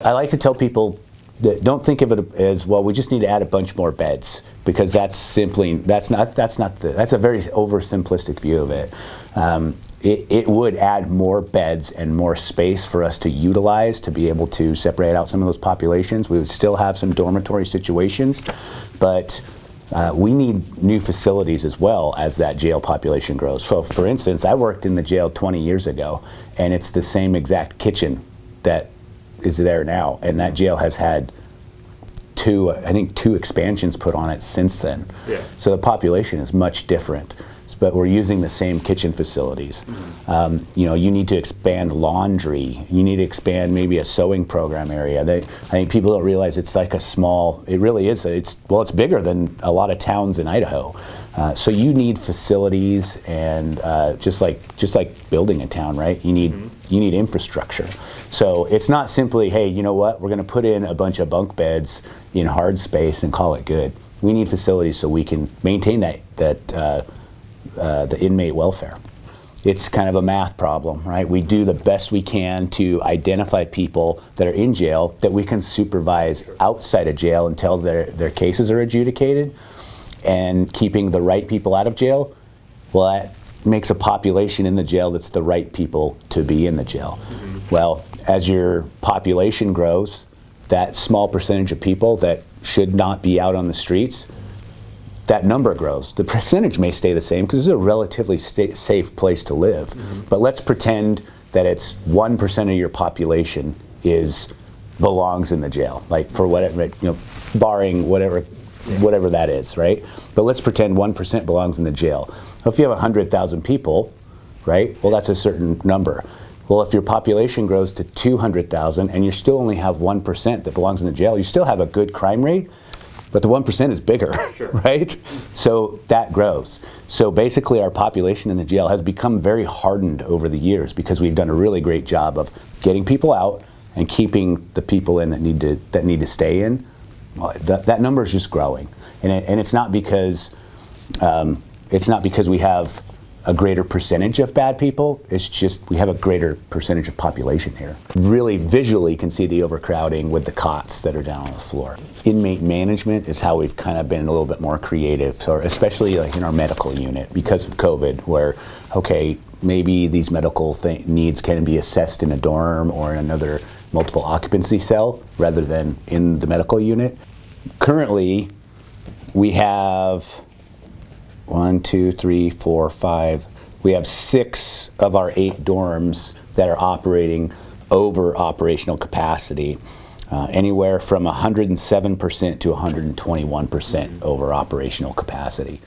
I like to tell people that don't think of it as, well, we just need to add a bunch more beds, because that's a very oversimplistic view of it. It would add more beds and more space for us to utilize to be able to separate out some of those populations. We would still have some dormitory situations, but we need new facilities as well as that jail population grows. So, for instance, I worked in the jail 20 years ago, and it's the same exact kitchen that is there now, and that jail has had two expansions put on it since then. Yeah. So the population is much different, but we're using the same kitchen facilities. Mm-hmm. You need to expand laundry. You need to expand maybe a sewing program area. I think people don't realize it's like it really is. It's bigger than a lot of towns in Idaho. So you need facilities, and just like building a town, right? You need infrastructure. So it's not simply, hey, you know what? We're going to put in a bunch of bunk beds in hard space and call it good. We need facilities so we can maintain the inmate welfare. It's kind of a math problem, right? We do the best we can to identify people that are in jail that we can supervise outside of jail until their cases are adjudicated, and keeping the right people out of jail, well, that makes a population in the jail that's the right people to be in the jail. Mm-hmm. Well, as your population grows, that small percentage of people that should not be out on the streets, that number grows. The percentage may stay the same because it's a relatively safe place to live. Mm-hmm. But let's pretend that it's 1% of your population belongs in the jail, like for whatever, barring whatever that is, right? But let's pretend 1% belongs in the jail. If you have 100,000 people, right? Well, that's a certain number. Well, if your population grows to 200,000 and you still only have 1% that belongs in the jail, you still have a good crime rate, but the 1% is bigger, sure. Right? So that grows. So basically our population in the jail has become very hardened over the years because we've done a really great job of getting people out and keeping the people in that need to stay in. Well, that number is just growing, and it's not because we have a greater percentage of bad people. It's just we have a greater percentage of population here. Really visually can see the overcrowding with the cots that are down on the floor. Inmate management is how we've kind of been a little bit more creative, so especially like in our medical unit because of COVID, where, okay, maybe these medical needs can be assessed in a dorm or in another multiple occupancy cell rather than in the medical unit. Currently, we have 1, 2, 3, 4, 5. We have 6 of our 8 dorms that are operating over operational capacity, anywhere from 107% to 121% over operational capacity.